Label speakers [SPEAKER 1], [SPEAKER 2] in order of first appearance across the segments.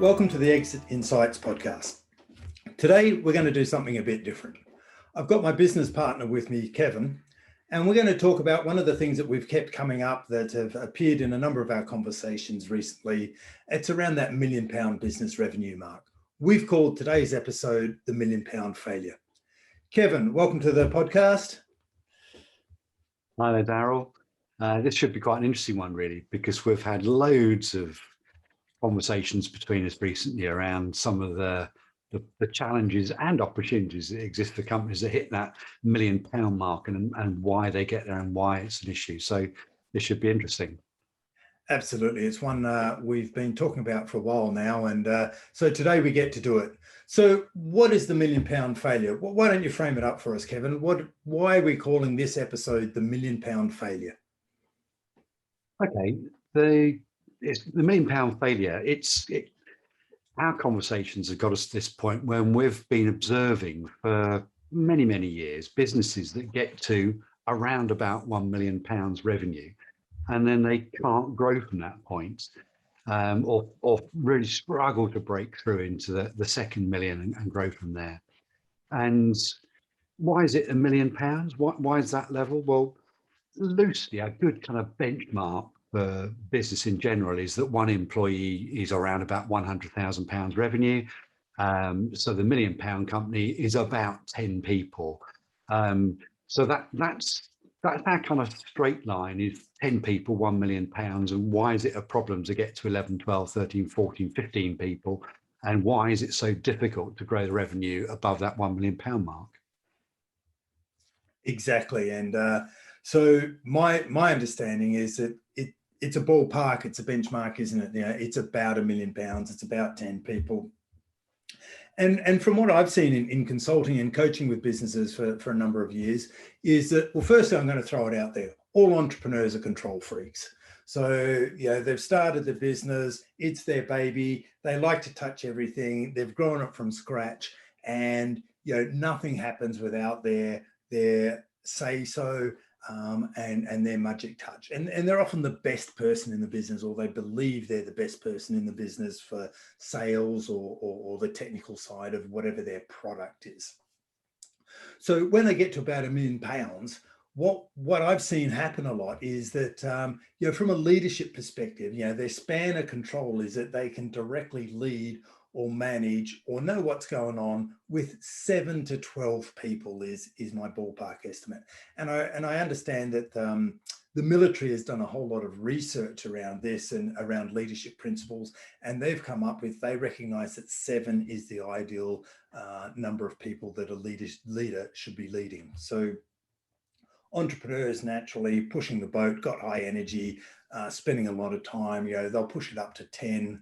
[SPEAKER 1] Welcome to the Exit Insights podcast. Today, we're going to do something a bit different. I've got my business partner with me, Kevin, and we're going to talk about one of the things that we've kept coming up that have appeared in a number of our conversations recently. It's around that £1 million business revenue mark. We've called today's episode the £1 million failure. Kevin, welcome to the podcast.
[SPEAKER 2] Hi there, Daryl. This should be quite an interesting one, really, because we've had loads of conversations between us recently around some of the challenges and opportunities that exist for companies that hit that £1 million mark and why they get there and why it's an issue. So this should be interesting.
[SPEAKER 1] Absolutely. It's one we've been talking about for a while now. And so today we get to do it. So what is the £1 million failure? Well, why don't you frame it up for us, Kevin? Why are we calling this episode the £1 million failure?
[SPEAKER 2] Okay. The £1 million failure. Our conversations have got us to this point when we've been observing for many, many years businesses that get to around about £1 million revenue, and then they can't grow from that point, or really struggle to break through into the second million and grow from there. And why is it £1 million? Why is that level? Well, loosely, a good kind of benchmark for business in general is that one employee is around about £100,000 revenue. So the £1 million company is about 10 people. So that's our kind of straight line is 10 people, £1 million. And why is it a problem to get to 11, 12, 13, 14, 15 people? And why is it so difficult to grow the revenue above that £1 million mark?
[SPEAKER 1] Exactly. And so my understanding is that it's a ballpark, it's a benchmark, isn't it? You know, it's about £1 million, it's about 10 people. And from what I've seen in consulting and coaching with businesses for a number of years is that, well, firstly, I'm going to throw it out there. All entrepreneurs are control freaks. So, you know, they've started the business, it's their baby, they like to touch everything, they've grown it from scratch, and, you know, nothing happens without their say-so and their magic touch. And they're often the best person in the business, or they believe they're the best person in the business for sales or the technical side of whatever their product is. So when they get to about £1 million, what I've seen happen a lot is that, you know, from a leadership perspective, you know, their span of control is that they can directly lead or manage or know what's going on with 7 to 12 people is my ballpark estimate. And I understand that the military has done a whole lot of research around this and around leadership principles, and they've come up with, they recognize that 7 is the ideal number of people that a leader should be leading. So entrepreneurs naturally pushing the boat, got high energy, spending a lot of time, you know, they'll push it up to 10.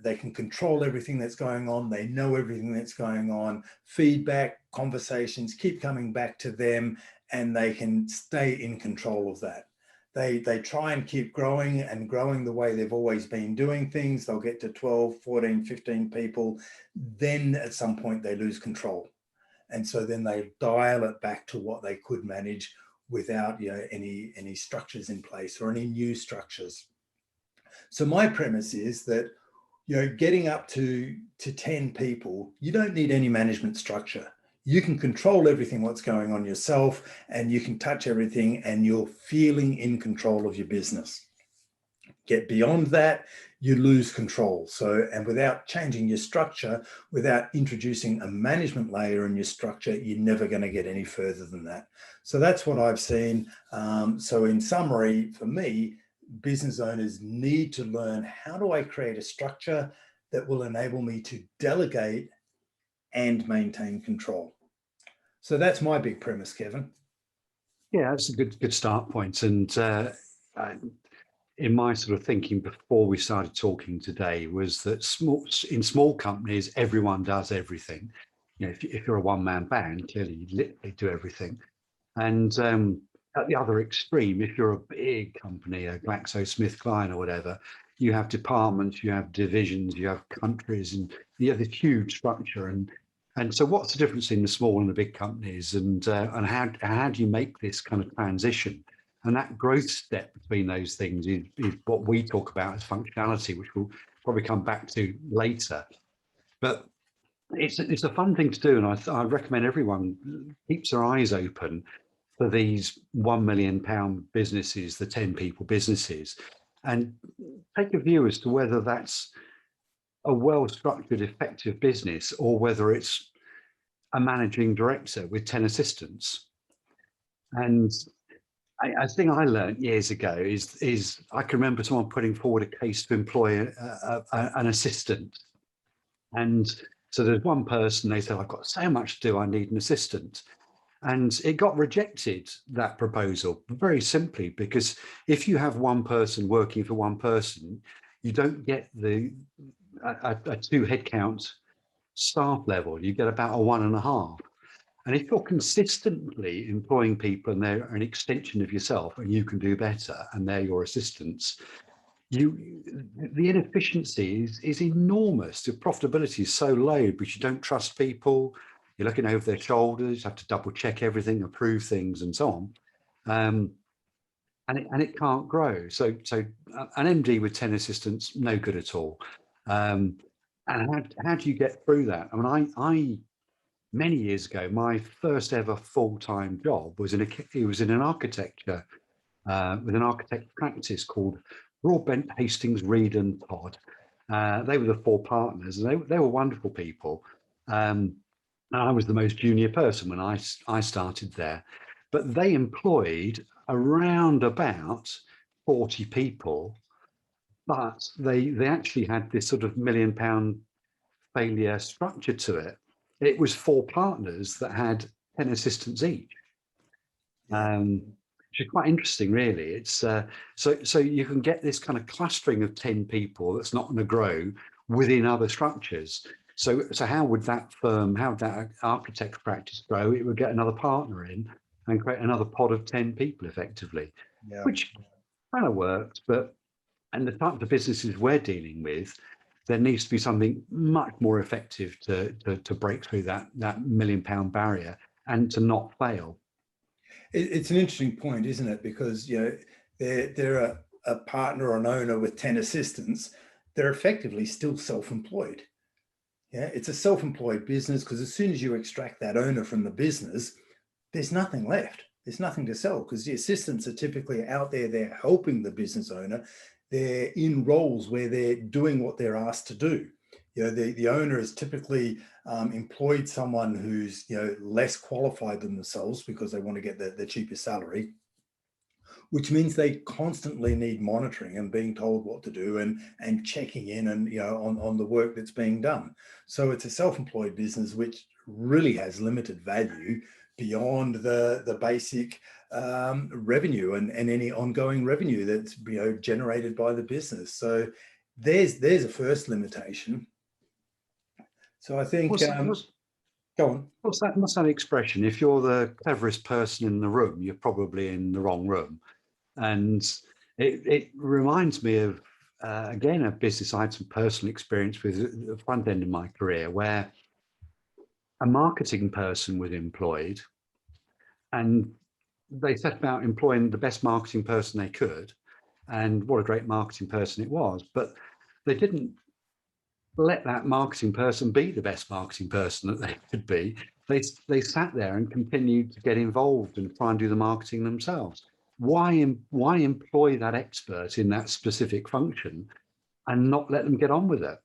[SPEAKER 1] They can control everything that's going on. They know everything that's going on. Feedback, conversations keep coming back to them, and they can stay in control of that. They try and keep growing the way they've always been doing things. They'll get to 12, 14, 15 people. Then at some point they lose control. And so then they dial it back to what they could manage without, you know, any structures in place or any new structures. So my premise is that, you know, getting up to 10 people, you don't need any management structure. You can control everything what's going on yourself, and you can touch everything, and you're feeling in control of your business. Get beyond that, you lose control. So, and without changing your structure, without introducing a management layer in your structure, you're never going to get any further than that. So that's what I've seen. So in summary, for me, business owners need to learn, how do I create a structure that will enable me to delegate and maintain control? So that's my big premise, Kevin.
[SPEAKER 2] Yeah, that's a good start point. And in my sort of thinking before we started talking today was that in small companies, everyone does everything. You know, if you're a one-man band, clearly you literally do everything. And at the other extreme, if you're a big company, a GlaxoSmithKline or whatever, you have departments, you have divisions, you have countries, and you have this huge structure. And so what's the difference in the small and the big companies, and how do you make this kind of transition? And that growth step between those things is what we talk about as functionality, which we'll probably come back to later. But it's a fun thing to do, and I recommend everyone keeps their eyes open for these £1 million businesses, the 10 people businesses, and take a view as to whether that's a well-structured, effective business, or whether it's a managing director with 10 assistants. And a thing I learned years ago is I can remember someone putting forward a case to employ an assistant. And so there's one person, they said, I've got so much to do, I need an assistant. And it got rejected, that proposal, very simply, because if you have one person working for one person, you don't get a 2 headcount staff level, you get about a 1.5. And if you're consistently employing people and they're an extension of yourself and you can do better and they're your assistants, the inefficiency is enormous. The profitability is so low because you don't trust people. You're looking over their shoulders, you have to double check everything, approve things and so on. And it can't grow. So an MD with 10 assistants, no good at all. And how do you get through that? I mean, I many years ago, my first ever full-time job was in an architecture with an architect practice called Broadbent, Hastings, Reed and Todd. They were the 4 partners, and they were wonderful people. And I was the most junior person when I started there, but they employed around about 40 people, but they actually had this sort of £1 million failure structure to it. It was 4 partners that had 10 assistants each, which is quite interesting, really. It's so you can get this kind of clustering of 10 people that's not going to grow within other structures. So how would that architect practice grow? It would get another partner in and create another pod of 10 people effectively, which kind of works. And the type of businesses we're dealing with, there needs to be something much more effective to break through that £1 million barrier and to not fail.
[SPEAKER 1] It's an interesting point, isn't it? Because they're a partner or an owner with 10 assistants. They're effectively still self-employed. Yeah, it's a self-employed business, because as soon as you extract that owner from the business, there's nothing left. There's nothing to sell, because the assistants are typically out there. They're helping the business owner. They're in roles where they're doing what they're asked to do. The owner has typically employed someone who's less qualified than themselves, because they want to get the cheapest salary, which means they constantly need monitoring and being told what to do and checking in and on the work that's being done. So it's a self-employed business which really has limited value beyond the basic revenue and any ongoing revenue that's generated by the business. So there's a first limitation. So I think go on.
[SPEAKER 2] What's that expression? If you're the cleverest person in the room, you're probably in the wrong room. And it reminds me of again a business I had some personal experience with at the front end of my career, where a marketing person was employed, and they set about employing the best marketing person they could, and what a great marketing person it was. But they didn't let that marketing person be the best marketing person that they could be. They sat there and continued to get involved and try and do the marketing themselves. Why employ that expert in that specific function and not let them get on with it?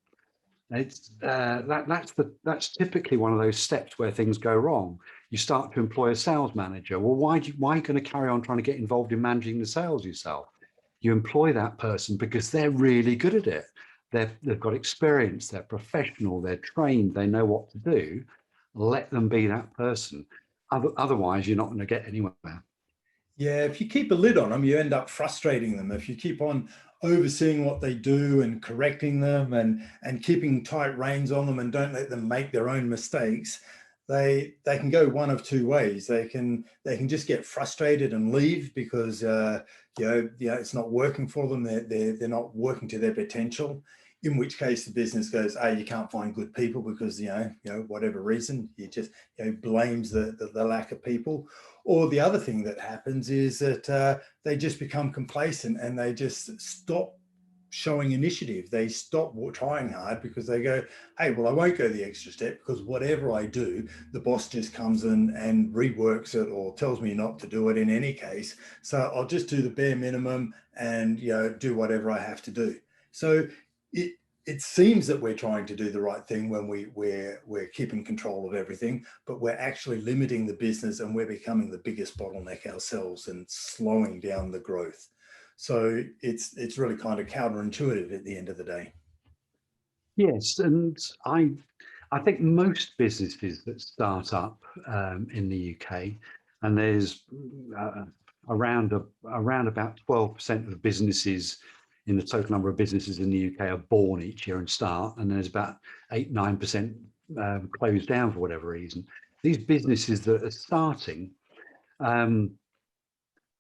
[SPEAKER 2] It's that's typically one of those steps where things go wrong. You start to employ a sales manager. Well, why are you going to carry on trying to get involved in managing the sales yourself? You employ that person because they're really good at it. They've got experience, they're professional, they're trained, they know what to do. Let them be that person. Otherwise, you're not going to get anywhere.
[SPEAKER 1] Yeah, if you keep a lid on them, you end up frustrating them. If you keep on overseeing what they do and correcting them and keeping tight reins on them and don't let them make their own mistakes, they can go one of 2 ways. They can just get frustrated and leave because it's not working for them. They're not working to their potential. In which case the business goes, you can't find good people because whatever reason, you just blames the lack of people. Or the other thing that happens is that they just become complacent and they just stop showing initiative. They stop trying hard because they go, hey, well, I won't go the extra step because whatever I do, the boss just comes in and reworks it or tells me not to do it in any case. So I'll just do the bare minimum and, you know, do whatever I have to do. So it seems that we're trying to do the right thing when we're keeping control of everything, but we're actually limiting the business and we're becoming the biggest bottleneck ourselves and slowing down the growth. So it's really kind of counterintuitive at the end of the day.
[SPEAKER 2] Yes, and I think most businesses that start up in the UK, and there's around about 12% of businesses in the total number of businesses in the UK are born each year and start, and there's about 8-9% close down for whatever reason. These businesses that are starting,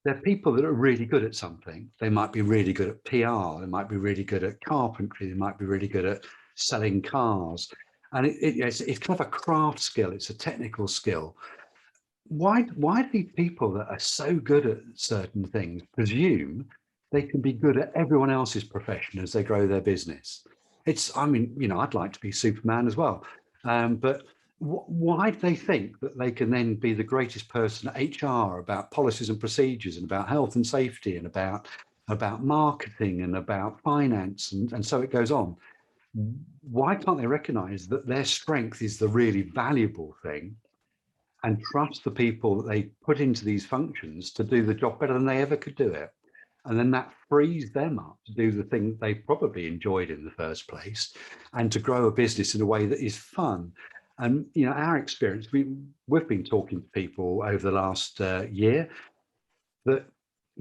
[SPEAKER 2] they're people that are really good at something. They might be really good at PR, they might be really good at carpentry, they might be really good at selling cars. And it's kind of a craft skill, it's a technical skill. Why do people that are so good at certain things presume they can be good at everyone else's profession as they grow their business? I mean, you know, I'd like to be Superman as well. But why do they think that they can then be the greatest person at HR about policies and procedures and about health and safety and about marketing and about finance and so it goes on? Why can't they recognize that their strength is the really valuable thing and trust the people that they put into these functions to do the job better than they ever could do it? And then that frees them up to do the thing they probably enjoyed in the first place and to grow a business in a way that is fun. And, you know, our experience, we've been talking to people over the last year that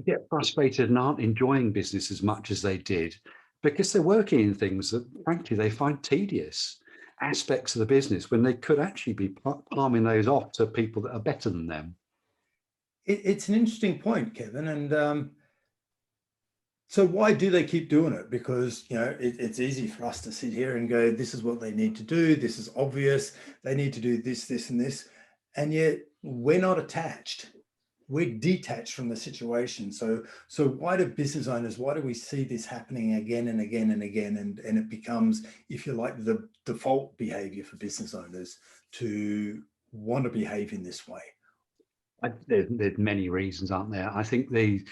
[SPEAKER 2] get frustrated and aren't enjoying business as much as they did because they're working in things that, frankly, they find tedious aspects of the business when they could actually be palming those off to people that are better than them.
[SPEAKER 1] It's an interesting point, Kevin. And so why do they keep doing it? Because, you know, it's easy for us to sit here and go, this is what they need to do. This is obvious. They need to do this, this, and this. And yet we're not attached. We're detached from the situation. So why do business owners, why do we see this happening again and again and again? And it becomes, if you like, the default behavior for business owners to want to behave in this way.
[SPEAKER 2] There's many reasons, aren't there? I think the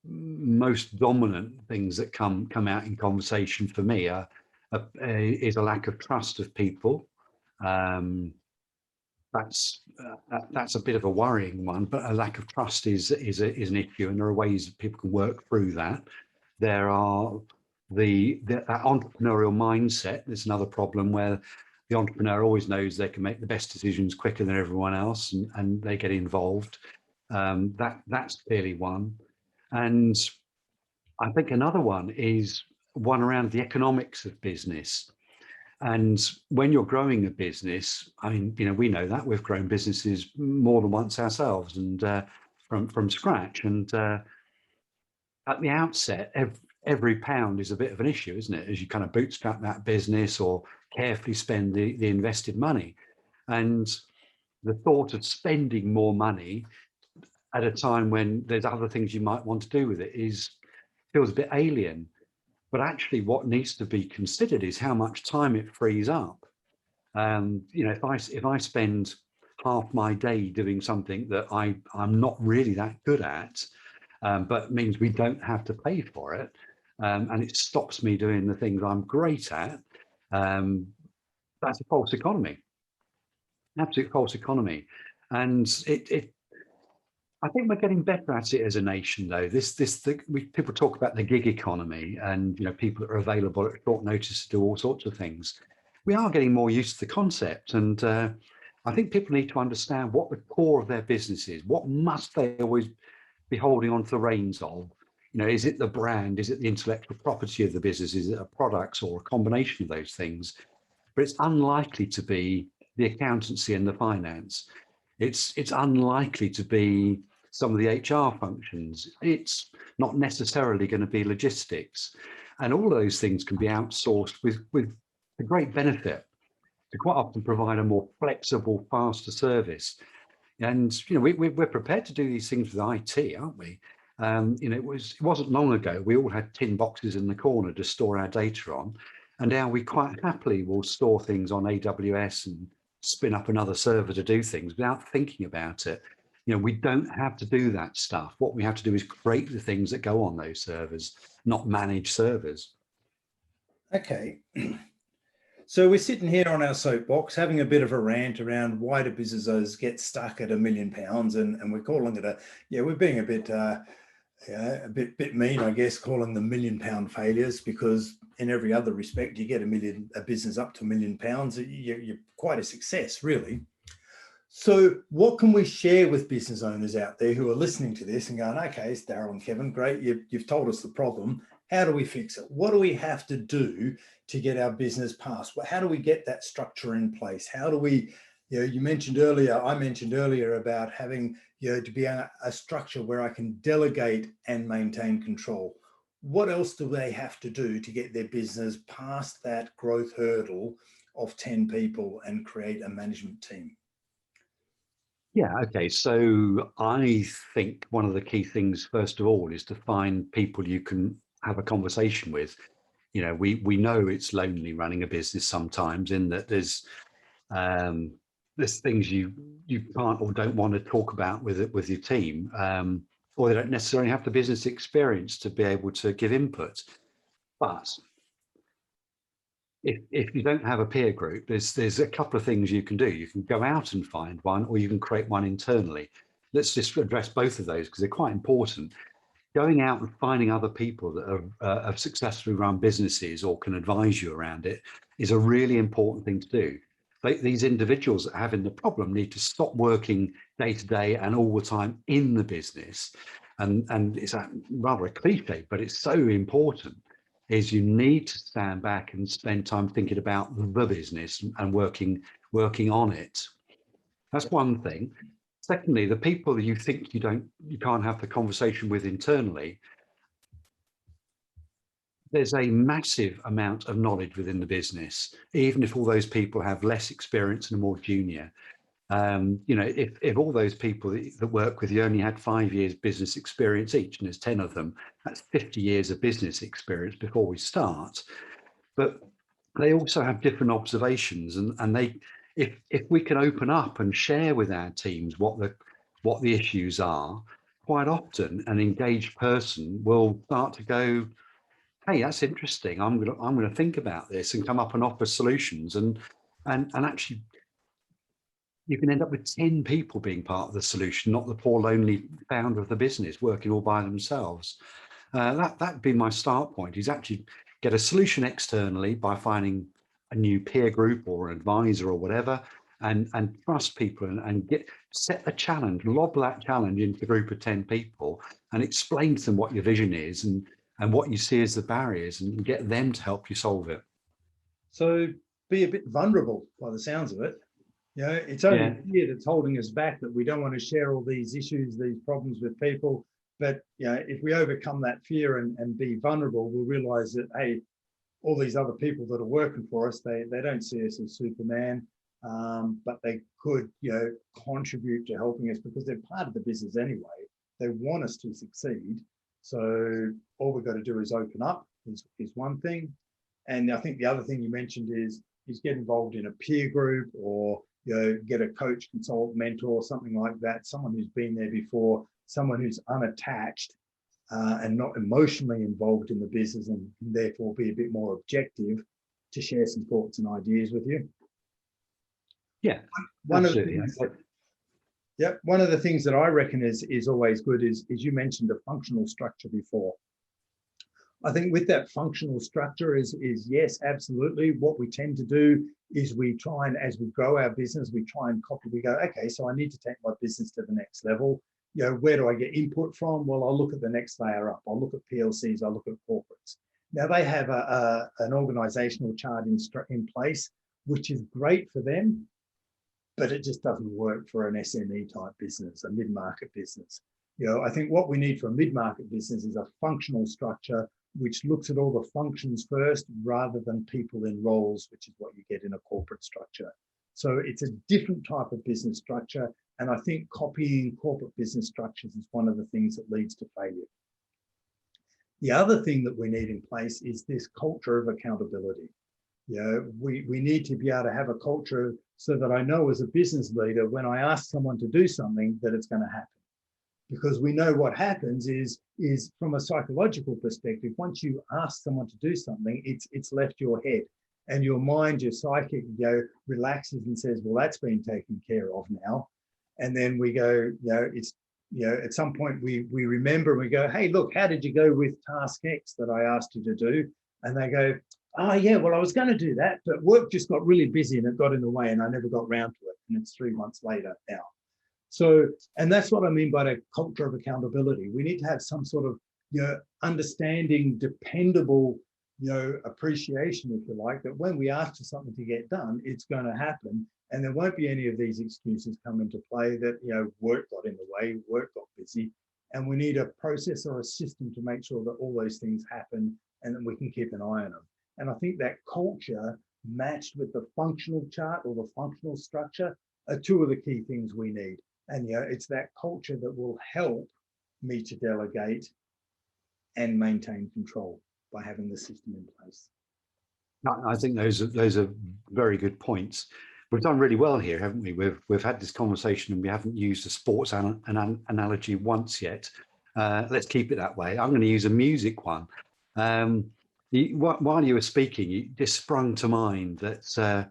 [SPEAKER 2] most dominant things that come out in conversation for me is a lack of trust of people. That's a bit of a worrying one, but a lack of trust is an issue, and there are ways that people can work through that. There are that entrepreneurial mindset. There's another problem where the entrepreneur always knows they can make the best decisions quicker than everyone else, and they get involved. That's clearly one. And I think another one is one around the economics of business. And when you're growing a business, I mean, you know, we know that we've grown businesses more than once ourselves and from scratch. And at the outset, every pound is a bit of an issue, isn't it? As you kind of bootstrap that business or carefully spend the invested money. And the thought of spending more money at a time when there's other things you might want to do with it feels a bit alien. But actually what needs to be considered is how much time it frees up. You know, if I spend half my day doing something that I'm not really that good at, but means we don't have to pay for it, and it stops me doing the things I'm great at, that's a false economy, absolute false economy. And I think we're getting better at it as a nation, though. People talk about the gig economy and, you know, people that are available at short notice to do all sorts of things. We are getting more used to the concept, and I think people need to understand what the core of their business is. What must they always be holding on to the reins of? You know, is it the brand? Is it the intellectual property of the business? Is it a products or a combination of those things? But it's unlikely to be the accountancy and the finance. It's unlikely to be some of the HR functions. It's not necessarily going to be logistics. And all those things can be outsourced with a great benefit to quite often provide a more flexible, faster service. And, you know, we're prepared to do these things with IT, aren't we? It wasn't long ago we all had tin boxes in the corner to store our data on, and now we quite happily will store things on AWS and spin up another server to do things without thinking about it. We don't have to do that stuff. What we have to do is create the things that go on those servers, not manage servers.
[SPEAKER 1] Okay. So we're sitting here on our soapbox having a bit of a rant around why do business owners get stuck at £1 million, and we're calling it we're being a bit mean, I guess, calling them £1 million failures, because in every other respect, you get a business up to £1 million, you're quite a success, really. So what can we share with business owners out there who are listening to this and going, okay, it's Daryl and Kevin, great, you've told us the problem. How do we fix it? What do we have to do to get our business past? How do we get that structure in place? How do we, I mentioned earlier about having, to be a structure where I can delegate and maintain control. What else do they have to do to get their business past that growth hurdle of 10 people and create a management team?
[SPEAKER 2] Yeah, okay. So I think one of the key things, first of all, is to find people you can have a conversation with. We know it's lonely running a business sometimes, in that there's things you can't or don't want to talk about with your team, or they don't necessarily have the business experience to be able to give input. But if you don't have a peer group, there's a couple of things you can do. You can go out and find one, or you can create one internally. Let's just address both of those because they're quite important. Going out and finding other people that have successfully run businesses or can advise you around it is a really important thing to do. These individuals that are having the problem need to stop working day to day and all the time in the business. And it's rather a cliche, but it's so important, is you need to stand back and spend time thinking about the business and working on it. That's one thing. Secondly, the people that you think you can't have the conversation with internally, there's a massive amount of knowledge within the business, even if all those people have less experience and are more junior. If all those people that work with you only had 5 years business experience each, and there's 10 of them, that's 50 years of business experience before we start. But they also have different observations, and if we can open up and share with our teams what the issues are, quite often an engaged person will start to go, hey, that's interesting. I'm gonna think about this and come up and offer solutions, and actually you can end up with 10 people being part of the solution, not the poor lonely founder of the business working all by themselves. That'd be my start point, is actually get a solution externally by finding a new peer group or an advisor or whatever, and trust people and set a challenge, lob that challenge into a group of 10 people and explain to them what your vision is and what you see as the barriers, and get them to help you solve it.
[SPEAKER 1] So be a bit vulnerable by the sounds of it. It's only fear that's holding us back, that we don't want to share all these issues, these problems with people. But if we overcome that fear and be vulnerable, we'll realize that, hey, all these other people that are working for us, they don't see us as Superman, but they could contribute to helping us because they're part of the business anyway. They want us to succeed. So all we've got to do is open up is one thing. And I think the other thing you mentioned is get involved in a peer group, or get a coach, consultant, mentor, something like that, someone who's been there before, someone who's unattached and not emotionally involved in the business, and therefore be a bit more objective to share some thoughts and ideas with you.
[SPEAKER 2] Yeah,
[SPEAKER 1] one
[SPEAKER 2] absolutely.
[SPEAKER 1] One of the things that I reckon is always good is you mentioned a functional structure before. I think with that functional structure is yes, absolutely. What we tend to do is we try and, as we grow our business, we try and copy. We go, okay, so I need to take my business to the next level. Where do I get input from? Well, I'll look at the next layer up. I'll look at PLCs. I'll look at corporates. Now they have an organizational chart in place, which is great for them, but it just doesn't work for an SME type business, a mid-market business. I think what we need for a mid-market business is a functional structure which looks at all the functions first rather than people in roles, which is what you get in a corporate structure. So it's a different type of business structure. And I think copying corporate business structures is one of the things that leads to failure. The other thing that we need in place is this culture of accountability. You know, we need to be able to have a culture so that I know as a business leader, when I ask someone to do something, that it's going to happen. Because we know what happens is from a psychological perspective, once you ask someone to do something, it's left your head, and your mind, your psychic, relaxes and says, well, that's been taken care of now. And then we go, at some point we remember and we go, hey, look, how did you go with task X that I asked you to do? And they go, oh yeah, well, I was going to do that, but work just got really busy and it got in the way and I never got round to it. And it's 3 months later now. So, and that's what I mean by the culture of accountability. We need to have some sort of, understanding, dependable, appreciation, if you like, that when we ask for something to get done, it's going to happen. And there won't be any of these excuses come into play that, work got in the way, work got busy. And we need a process or a system to make sure that all those things happen and that we can keep an eye on them. And I think that culture matched with the functional chart or the functional structure are two of the key things we need. And it's that culture that will help me to delegate and maintain control by having the system in place.
[SPEAKER 2] I think those are very good points. We've done really well here, haven't we? We've had this conversation and we haven't used a sports analogy once yet. Let's keep it that way. I'm going to use a music one. While you were speaking, it just sprung to mind that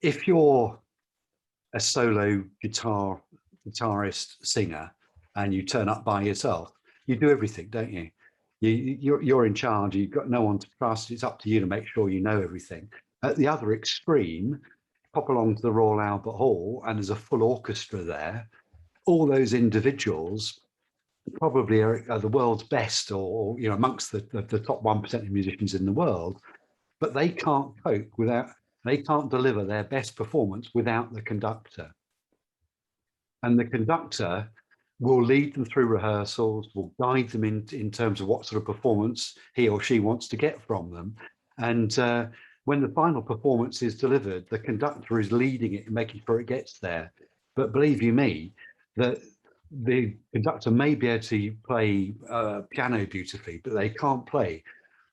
[SPEAKER 2] if you're a solo guitarist, singer, and you turn up by yourself, you do everything, don't you? You're in charge. You've got no one to trust. It's up to you to make sure you know everything. At the other extreme, pop along to the Royal Albert Hall, and there's a full orchestra there. All those individuals probably are the world's best, or amongst the top 1% of musicians in the world, but they can't cope without. They can't deliver their best performance without the conductor. And the conductor will lead them through rehearsals, will guide them in terms of what sort of performance he or she wants to get from them. And when the final performance is delivered, the conductor is leading it and making sure it gets there. But believe you me, that the conductor may be able to play piano beautifully, but they can't play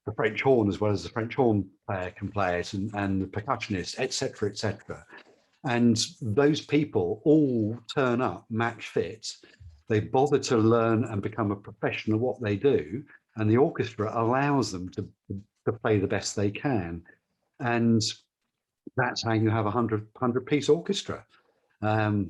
[SPEAKER 2] the French horn as well as the French horn player can play it, and the percussionist, etc., etc. And those people all turn up match fit. They bother to learn and become a professional at what they do, and the orchestra allows them to play the best they can. And that's how you have a 100-piece orchestra.
[SPEAKER 1] So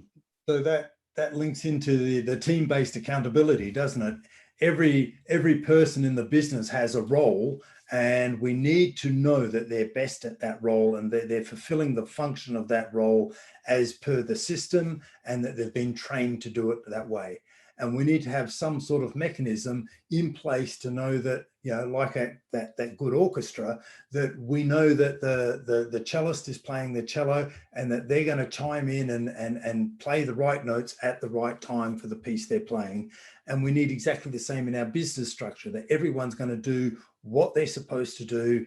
[SPEAKER 1] that links into the team-based accountability, doesn't it? Every person in the business has a role, and we need to know that they're best at that role and they're fulfilling the function of that role as per the system, and that they've been trained to do it that way. And we need to have some sort of mechanism in place to know that, like that good orchestra, that we know that the cellist is playing the cello and that they're going to chime in and play the right notes at the right time for the piece they're playing. And we need exactly the same in our business structure, that everyone's going to do what they're supposed to do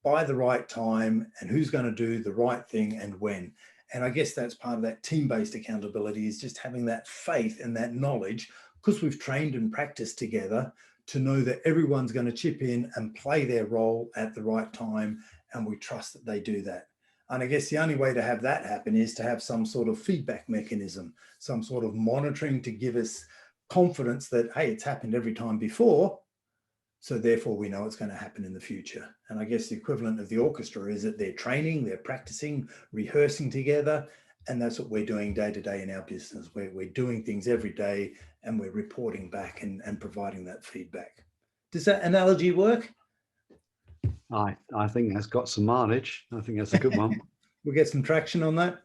[SPEAKER 1] by the right time, and who's going to do the right thing and when. And I guess that's part of that team-based accountability, is just having that faith and that knowledge, because we've trained and practiced together, to know that everyone's going to chip in and play their role at the right time, and we trust that they do that. And I guess the only way to have that happen is to have some sort of feedback mechanism, some sort of monitoring to give us confidence that, hey, it's happened every time before, so therefore we know it's going to happen in the future. And I guess the equivalent of the orchestra is that they're training, they're practicing, rehearsing together, and that's what we're doing day to day in our business. We're doing things every day, and we're reporting back and providing that feedback. Does that analogy work?
[SPEAKER 2] I think that's got some mileage. I think that's a good one.
[SPEAKER 1] We'll get some traction on that.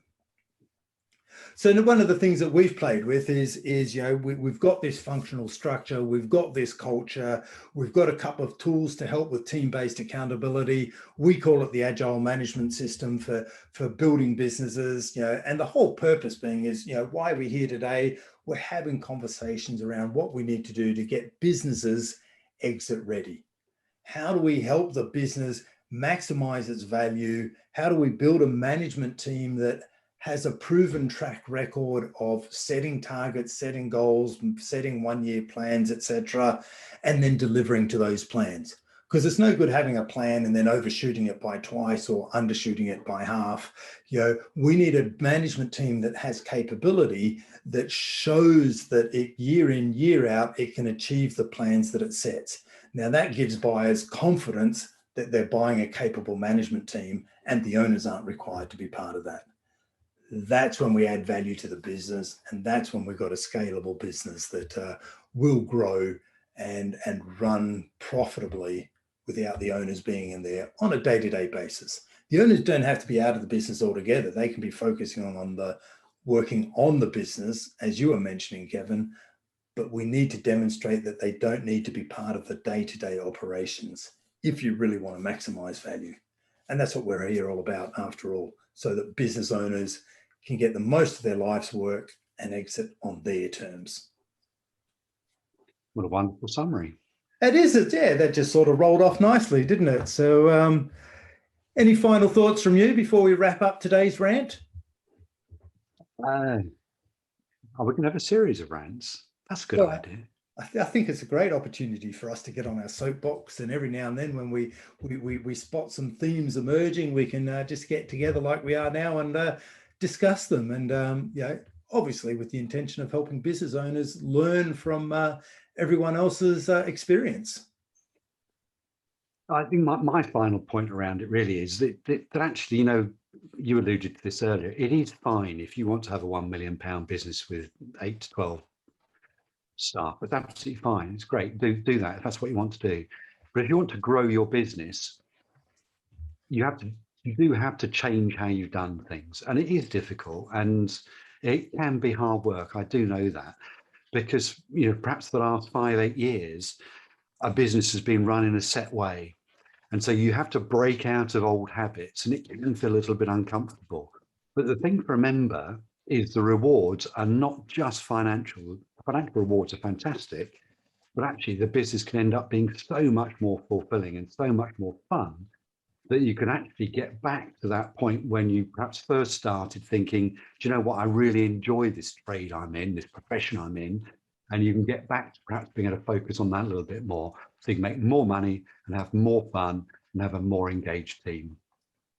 [SPEAKER 1] So one of the things that we've played with is we've got this functional structure, we've got this culture, we've got a couple of tools to help with team-based accountability. We call it the agile management system for building businesses, and the whole purpose being is, why we're here today. We're having conversations around what we need to do to get businesses exit ready. How do we help the business maximize its value? How do we build a management team that has a proven track record of setting targets, setting goals, setting 1-year plans, etc., and then delivering to those plans. Because it's no good having a plan and then overshooting it by twice or undershooting it by half. We need a management team that has capability that shows that year in, year out, it can achieve the plans that it sets. Now that gives buyers confidence that they're buying a capable management team, and the owners aren't required to be part of that. That's when we add value to the business, and that's when we've got a scalable business that will grow and run profitably without the owners being in there on a day-to-day basis. The owners don't have to be out of the business altogether. They can be focusing on working on the business, as you were mentioning, Kevin, but we need to demonstrate that they don't need to be part of the day-to-day operations if you really want to maximize value. And that's what we're here all about, after all, so that business owners can get the most of their life's work and exit on their terms.
[SPEAKER 2] What a wonderful summary.
[SPEAKER 1] It is, yeah, that just sort of rolled off nicely, didn't it? So any final thoughts from you before we wrap up today's rant?
[SPEAKER 2] We can have a series of rants. That's a good idea.
[SPEAKER 1] I think it's a great opportunity for us to get on our soapbox, and every now and then when we spot some themes emerging, we can just get together like we are now and discuss them. And obviously with the intention of helping business owners learn from everyone else's experience.
[SPEAKER 2] I think my final point around it really is that actually, you alluded to this earlier. It is fine if you want to have a £1 million business with 8 to 12 staff. It's absolutely fine. It's great. Do that if that's what you want to do. But if you want to grow your business, you do have to change how you've done things, and it is difficult and it can be hard work. I do know that, because perhaps the last 5-8 years, a business has been run in a set way. And so you have to break out of old habits, and it can feel a little bit uncomfortable. But the thing to remember is the rewards are not just financial. Financial rewards are fantastic, but actually the business can end up being so much more fulfilling and so much more fun that you can actually get back to that point when you perhaps first started thinking, do you know what, I really enjoy this trade I'm in, this profession I'm in. And you can get back to perhaps being able to focus on that a little bit more, so you can make more money and have more fun and have a more engaged team.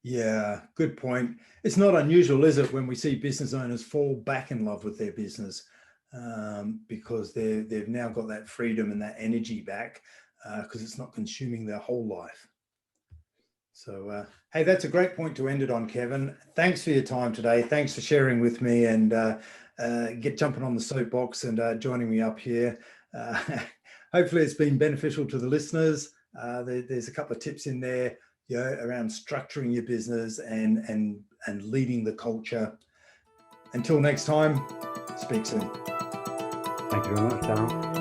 [SPEAKER 1] Yeah, good point. It's not unusual, is it, when we see business owners fall back in love with their business because they've now got that freedom and that energy back because it's not consuming their whole life. So, hey, that's a great point to end it on, Kevin. Thanks for your time today. Thanks for sharing with me and jumping on the soapbox and joining me up here. Hopefully it's been beneficial to the listeners. There's a couple of tips in there, around structuring your business and leading the culture. Until next time, speak soon.
[SPEAKER 2] Thank you very much, Daryl.